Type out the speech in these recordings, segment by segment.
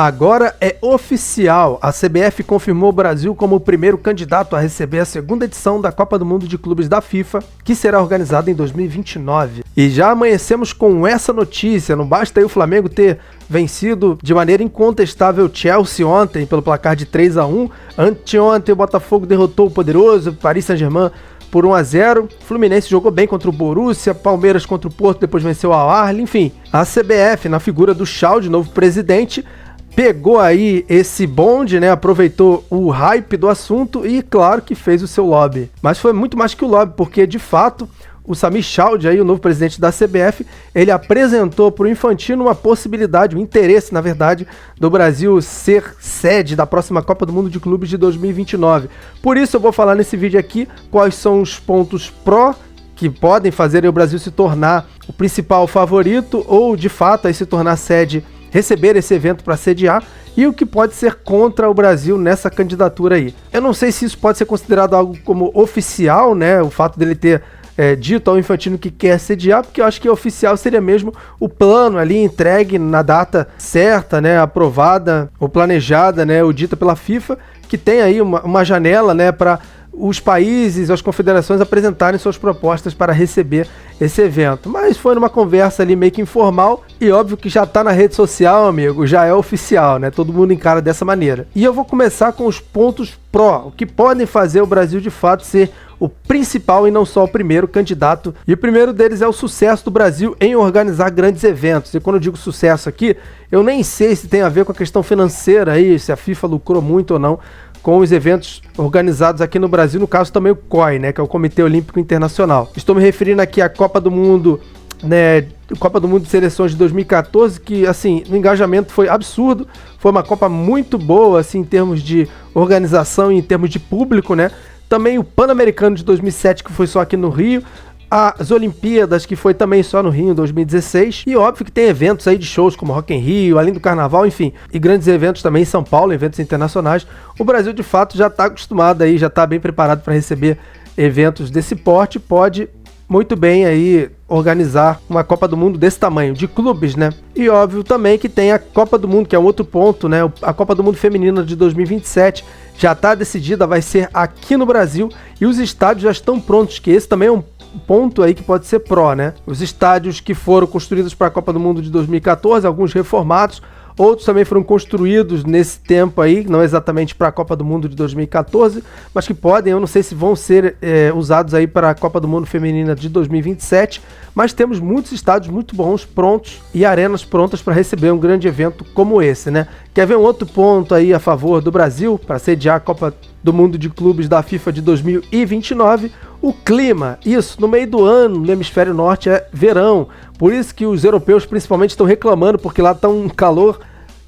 Agora é oficial, a CBF confirmou o Brasil como o primeiro candidato a receber a segunda edição da Copa do Mundo de Clubes da FIFA, que será organizada em 2029. E já amanhecemos com essa notícia, não basta aí o Flamengo ter vencido de maneira incontestável o Chelsea ontem pelo placar de 3-1, anteontem o Botafogo derrotou o poderoso Paris Saint-Germain por 1-0, Fluminense jogou bem contra o Borussia, Palmeiras contra o Porto, depois venceu o Al-Ahly, enfim. A CBF, na figura do Chalde, novo presidente, pegou aí esse bonde, né, aproveitou o hype do assunto e, claro, que fez o seu lobby. Mas foi muito mais que o lobby, porque, de fato, o Sami Chalde, aí, o novo presidente da CBF, ele apresentou para o Infantino uma possibilidade, um interesse, na verdade, do Brasil ser sede da próxima Copa do Mundo de Clubes de 2029. Por isso eu vou falar nesse vídeo aqui quais são os pontos pró que podem fazer o Brasil se tornar o principal favorito ou, de fato, aí se tornar sede, receber esse evento para sediar, e o que pode ser contra o Brasil nessa candidatura aí. Eu não sei se isso pode ser considerado algo como oficial, né, o fato dele ter dito ao Infantino que quer sediar, porque eu acho que oficial seria mesmo o plano ali entregue na data certa, né, aprovada ou planejada, né, ou dita pela FIFA, que tem aí uma janela, né, para os países, as confederações apresentarem suas propostas para receber esse evento. Mas foi numa conversa ali meio que informal e óbvio que já tá na rede social, amigo, já é oficial, né? Todo mundo encara dessa maneira. E eu vou começar com os pontos pró, o que podem fazer o Brasil de fato ser o principal e não só o primeiro candidato. E o primeiro deles é o sucesso do Brasil em organizar grandes eventos. E quando eu digo sucesso aqui, eu nem sei se tem a ver com a questão financeira aí, se a FIFA lucrou muito ou não com os eventos organizados aqui no Brasil, no caso também o COI, né, que é o Comitê Olímpico Internacional. Estou me referindo aqui à Copa do Mundo, né, Copa do Mundo de Seleções de 2014, que, assim, o engajamento foi absurdo, foi uma Copa muito boa, assim, em termos de organização e em termos de público, né. Também o Pan-Americano de 2007, que foi só aqui no Rio, as Olimpíadas, que foi também só no Rio em 2016, e óbvio que tem eventos aí de shows como Rock in Rio, além do Carnaval, enfim, e grandes eventos também em São Paulo, eventos internacionais. O Brasil, de fato, já está acostumado aí, já está bem preparado para receber eventos desse porte, pode muito bem aí organizar uma Copa do Mundo desse tamanho, de clubes, né? E óbvio também que tem a Copa do Mundo, que é um outro ponto, né? A Copa do Mundo Feminina de 2027 já está decidida, vai ser aqui no Brasil, e os estádios já estão prontos, que esse também é um ponto aí que pode ser pró, né? Os estádios que foram construídos para a Copa do Mundo de 2014, alguns reformados, outros também foram construídos nesse tempo aí, não exatamente para a Copa do Mundo de 2014, mas que podem, eu não sei se vão ser usados aí para a Copa do Mundo Feminina de 2027, mas temos muitos estádios muito bons, prontos, e arenas prontas para receber um grande evento como esse, né? Quer ver um outro ponto aí a favor do Brasil para sediar a Copa do Mundo de Clubes da FIFA de 2029? O clima, isso, no meio do ano, no hemisfério norte é verão, por isso que os europeus principalmente estão reclamando, porque lá está um calor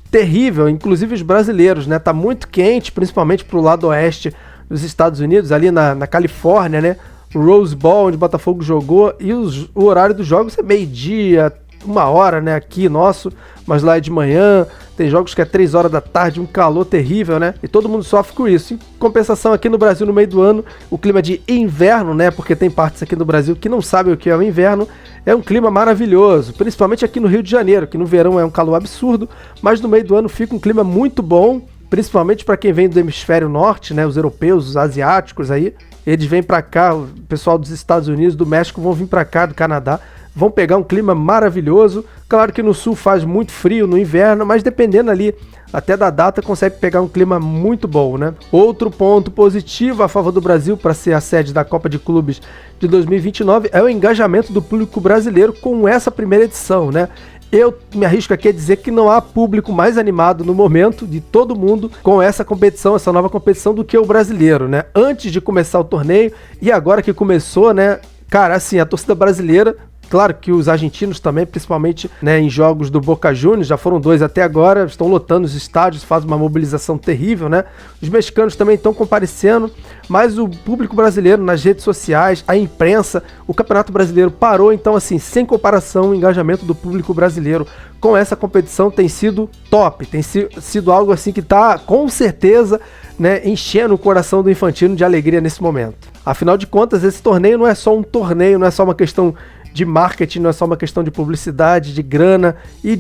terrível, inclusive os brasileiros, né? Tá muito quente, principalmente pro lado oeste dos Estados Unidos, ali na Califórnia, né? O Rose Bowl, onde o Botafogo jogou, e o horário dos jogos é meio-dia, 1h, né? Aqui nosso, mas lá é de manhã. Tem jogos que é 3 horas da tarde, um calor terrível, né? E todo mundo sofre com isso. Em compensação, aqui no Brasil, no meio do ano, o clima de inverno, né? Porque tem partes aqui no Brasil que não sabem o que é o inverno. É um clima maravilhoso, principalmente aqui no Rio de Janeiro, que no verão é um calor absurdo, mas no meio do ano fica um clima muito bom, principalmente para quem vem do hemisfério norte, né? Os europeus, os asiáticos aí, eles vêm para cá, o pessoal dos Estados Unidos, do México vão vir para cá, do Canadá, vão pegar um clima maravilhoso. Claro que no sul faz muito frio no inverno, mas dependendo ali até da data consegue pegar um clima muito bom, né? Outro ponto positivo a favor do Brasil para ser a sede da Copa de Clubes de 2029 é o engajamento do público brasileiro com essa primeira edição, né? Eu me arrisco aqui a dizer que não há público mais animado no momento de todo mundo com essa competição, essa nova competição, do que o brasileiro, né? Antes de começar o torneio e agora que começou, né? Cara, assim, a torcida brasileira, claro que os argentinos também, principalmente, né, em jogos do Boca Juniors, já foram 2 até agora, estão lotando os estádios, faz uma mobilização terrível, né? Os mexicanos também estão comparecendo, mas o público brasileiro nas redes sociais, a imprensa, o Campeonato Brasileiro parou, então assim, sem comparação, o engajamento do público brasileiro com essa competição tem sido top, tem sido algo assim que está com certeza, né, enchendo o coração do Infantino de alegria nesse momento. Afinal de contas, esse torneio não é só um torneio, não é só uma questão de marketing, não é só uma questão de publicidade, de grana e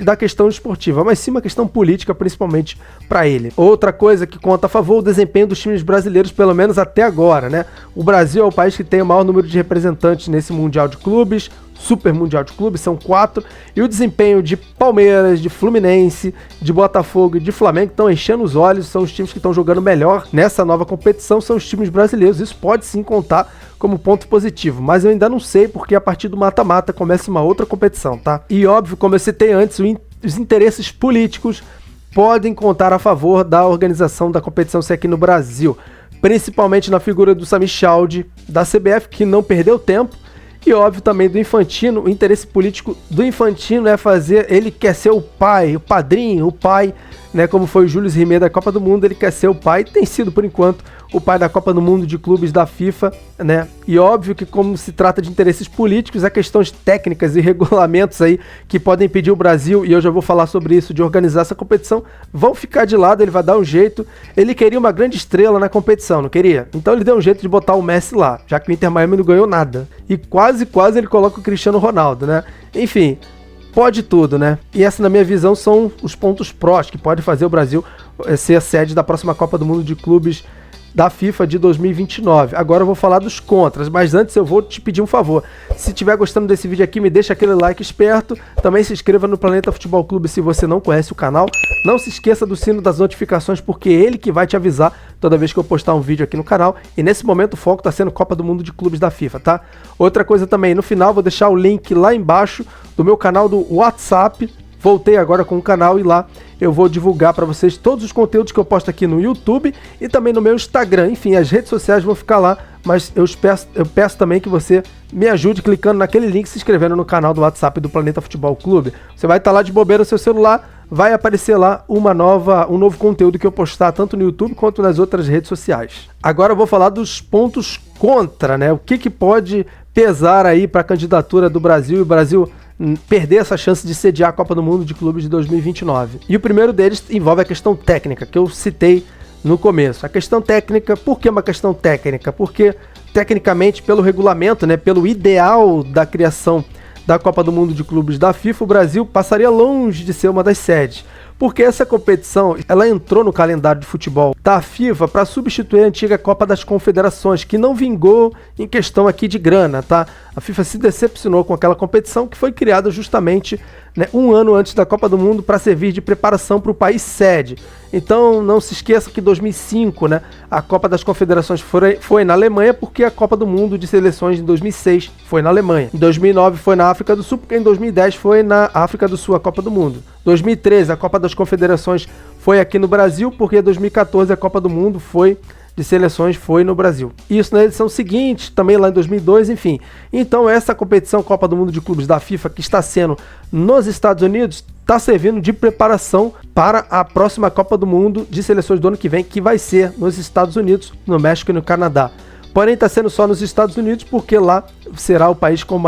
da questão esportiva, mas sim uma questão política, principalmente para ele. Outra coisa que conta a favor, o desempenho dos times brasileiros, pelo menos até agora, né? O Brasil é o país que tem o maior número de representantes nesse Mundial de Clubes, Super Mundial de Clubes, são 4, e o desempenho de Palmeiras, de Fluminense, de Botafogo e de Flamengo estão enchendo os olhos, são os times que estão jogando melhor nessa nova competição, são os times brasileiros, isso pode sim contar como ponto positivo, mas eu ainda não sei porque a partir do mata-mata começa uma outra competição, tá? E óbvio, como eu citei antes, os interesses políticos podem contar a favor da organização da competição ser aqui no Brasil, principalmente na figura do Sami Chaldi, da CBF, que não perdeu tempo. E óbvio também do Infantino, o interesse político do Infantino é fazer, ele quer ser o pai, o padrinho, o pai, né, como foi o Jules Rimet da Copa do Mundo, ele quer ser o pai, tem sido por enquanto o pai da Copa do Mundo de clubes da FIFA, né, e óbvio que como se trata de interesses políticos, há questões técnicas e regulamentos aí que podem impedir o Brasil, e eu já vou falar sobre isso, de organizar essa competição, vão ficar de lado, ele vai dar um jeito, ele queria uma grande estrela na competição, não queria? Então ele deu um jeito de botar o Messi lá, já que o Inter Miami não ganhou nada, e quase ele coloca o Cristiano Ronaldo, né, enfim, pode tudo, né? E essa, na minha visão, são os pontos prós que pode fazer o Brasil ser a sede da próxima Copa do Mundo de Clubes da FIFA de 2029. Agora eu vou falar dos contras, mas antes eu vou te pedir um favor. Se estiver gostando desse vídeo aqui, me deixa aquele like esperto. Também se inscreva no Planeta Futebol Clube se você não conhece o canal. Não se esqueça do sino das notificações, porque é ele que vai te avisar toda vez que eu postar um vídeo aqui no canal. E nesse momento o foco está sendo Copa do Mundo de Clubes da FIFA, tá? Outra coisa também, no final vou deixar o link lá embaixo do meu canal do WhatsApp. Voltei agora com o canal e lá eu vou divulgar para vocês todos os conteúdos que eu posto aqui no YouTube e também no meu Instagram. Enfim, as redes sociais vão ficar lá, mas eu peço também que você me ajude clicando naquele link e se inscrevendo no canal do WhatsApp do Planeta Futebol Clube. Você vai estar lá de bobeira no seu celular, vai aparecer lá um novo conteúdo que eu postar tanto no YouTube quanto nas outras redes sociais. Agora eu vou falar dos pontos contra, né? O que pode pesar aí para a candidatura do Brasil e o Brasil perder essa chance de sediar a Copa do Mundo de Clubes de 2029. E o primeiro deles envolve a questão técnica, que eu citei no começo. A questão técnica, por que uma questão técnica? Porque, tecnicamente, pelo regulamento, né, pelo ideal da criação da Copa do Mundo de Clubes da FIFA, o Brasil passaria longe de ser uma das sedes. Porque essa competição, ela entrou no calendário de futebol da FIFA para substituir a antiga Copa das Confederações, que não vingou em questão aqui de grana, tá? A FIFA se decepcionou com aquela competição que foi criada justamente, né, um ano antes da Copa do Mundo para servir de preparação para o país sede. Então não se esqueça que em 2005, né, a Copa das Confederações foi na Alemanha, porque a Copa do Mundo de Seleções em 2006 foi na Alemanha. Em 2009 foi na África do Sul, porque em 2010 foi na África do Sul a Copa do Mundo. 2013 a Copa das Confederações foi aqui no Brasil, porque em 2014 a Copa do Mundo de seleções foi no Brasil. Isso na edição seguinte, também lá em 2002, enfim. Então essa competição Copa do Mundo de Clubes da FIFA, que está sendo nos Estados Unidos, está servindo de preparação para a próxima Copa do Mundo de seleções do ano que vem, que vai ser nos Estados Unidos, no México e no Canadá. Porém está sendo só nos Estados Unidos, porque lá será o país com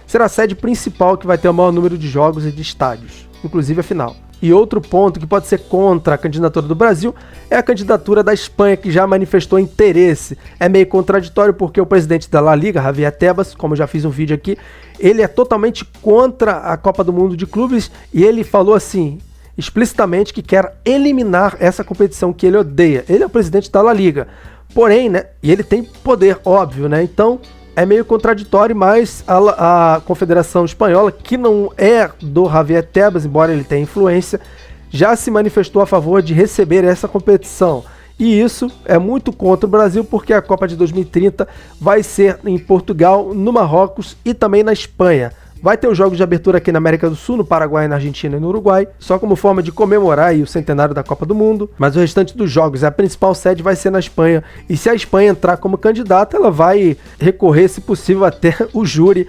será a sede principal que vai ter o maior número de jogos e de estádios, inclusive a final. E outro ponto que pode ser contra a candidatura do Brasil é a candidatura da Espanha, que já manifestou interesse. É meio contraditório porque o presidente da La Liga, Javier Tebas, como eu já fiz um vídeo aqui, ele é totalmente contra a Copa do Mundo de Clubes e ele falou assim, explicitamente, que quer eliminar essa competição que ele odeia. Ele é o presidente da La Liga. Porém, né, e ele tem poder, óbvio, né, então é meio contraditório, mas a Confederação Espanhola, que não é do Javier Tebas, embora ele tenha influência, já se manifestou a favor de receber essa competição. E isso é muito contra o Brasil, porque a Copa de 2030 vai ser em Portugal, no Marrocos e também na Espanha. Vai ter os jogos de abertura aqui na América do Sul, no Paraguai, na Argentina e no Uruguai, só como forma de comemorar aí o centenário da Copa do Mundo. Mas o restante dos jogos, a principal sede vai ser na Espanha. E se a Espanha entrar como candidata, ela vai recorrer, se possível, até o júri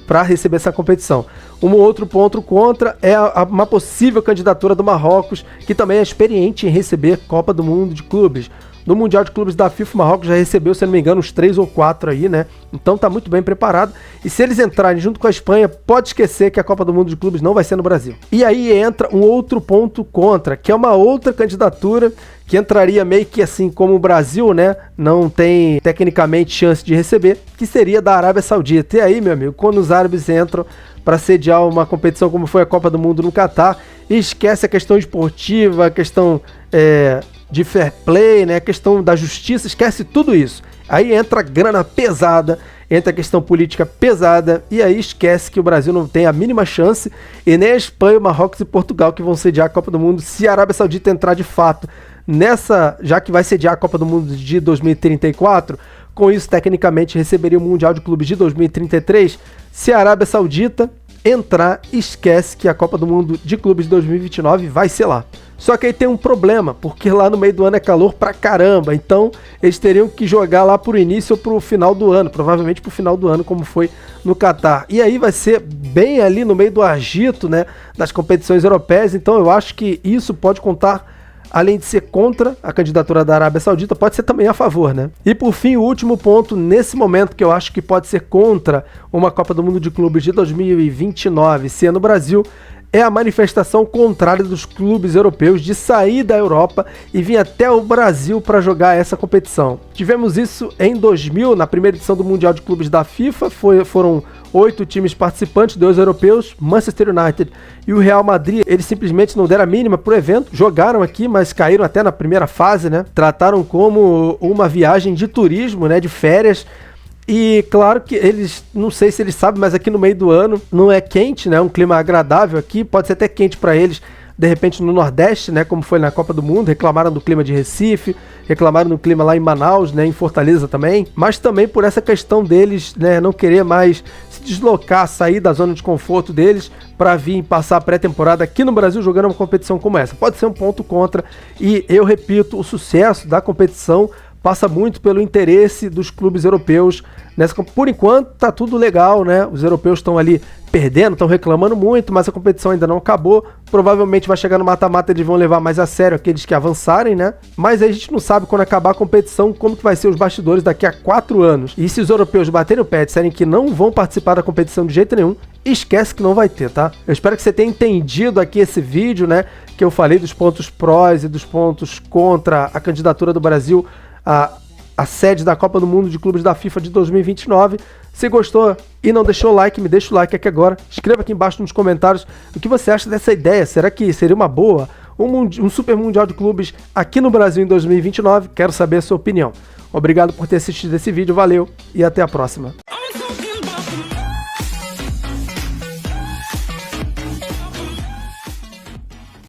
para receber essa competição. Um outro ponto contra é uma possível candidatura do Marrocos, que também é experiente em receber Copa do Mundo de Clubes. No Mundial de Clubes da FIFA, o Marrocos já recebeu, se não me engano, uns 3 ou 4 aí, né? Então tá muito bem preparado. E se eles entrarem junto com a Espanha, pode esquecer que a Copa do Mundo de Clubes não vai ser no Brasil. E aí entra um outro ponto contra, que é uma outra candidatura que entraria meio que assim, como o Brasil, né, não tem tecnicamente chance de receber, que seria da Arábia Saudita. E aí, meu amigo, quando os árabes entram para sediar uma competição como foi a Copa do Mundo no Catar, esquece a questão esportiva, a questão de fair play, né, a questão da justiça, esquece tudo isso. Aí entra grana pesada, entra a questão política pesada, e aí esquece que o Brasil não tem a mínima chance, e nem a Espanha, o Marrocos e Portugal que vão sediar a Copa do Mundo, se a Arábia Saudita entrar de fato nessa, já que vai sediar a Copa do Mundo de 2034, com isso tecnicamente receberia o Mundial de Clubes de 2033. Se a Arábia Saudita entrar, esquece que a Copa do Mundo de Clubes de 2029 vai ser lá. Só que aí tem um problema, porque lá no meio do ano é calor pra caramba, então eles teriam que jogar lá pro início ou pro final do ano, provavelmente pro final do ano, como foi no Catar. E aí vai ser bem ali no meio do agito, né, das competições europeias, então eu acho que isso pode contar, além de ser contra a candidatura da Arábia Saudita, pode ser também a favor, né? E por fim, o último ponto, nesse momento, que eu acho que pode ser contra uma Copa do Mundo de Clubes de 2029 ser no Brasil, é a manifestação contrária dos clubes europeus de sair da Europa e vir até o Brasil para jogar essa competição. Tivemos isso em 2000, na primeira edição do Mundial de Clubes da FIFA, foram 8 times participantes, 2 europeus, Manchester United e o Real Madrid. Eles simplesmente não deram a mínima pro evento, jogaram aqui, mas caíram até na primeira fase, né? Trataram como uma viagem de turismo, né, de férias. E claro que eles, não sei se eles sabem, mas aqui no meio do ano não é quente, né? Um clima agradável aqui, pode ser até quente para eles, de repente no Nordeste, né? Como foi na Copa do Mundo, reclamaram do clima de Recife, reclamaram do clima lá em Manaus, né? Em Fortaleza também, mas também por essa questão deles, né? Não querer mais se deslocar, sair da zona de conforto deles para vir passar a pré-temporada aqui no Brasil jogando uma competição como essa. Pode ser um ponto contra e eu repito, o sucesso da competição passa muito pelo interesse dos clubes europeus. Por enquanto tá tudo legal, né? Os europeus estão ali perdendo, estão reclamando muito, mas a competição ainda não acabou. Provavelmente vai chegar no mata-mata, eles vão levar mais a sério aqueles que avançarem, né? Mas aí a gente não sabe quando acabar a competição como que vai ser os bastidores daqui a 4 anos. E se os europeus baterem o pé e disserem que não vão participar da competição de jeito nenhum, esquece que não vai ter, tá? Eu espero que você tenha entendido aqui esse vídeo, né? Que eu falei dos pontos prós e dos pontos contra a candidatura do Brasil a sede da Copa do Mundo de Clubes da FIFA de 2029. Se gostou e não deixou o like, me deixa o like aqui agora. Escreva aqui embaixo nos comentários o que você acha dessa ideia. Será que seria uma boa um Super Mundial de Clubes aqui no Brasil em 2029? Quero saber a sua opinião. Obrigado por ter assistido esse vídeo, valeu e até a próxima.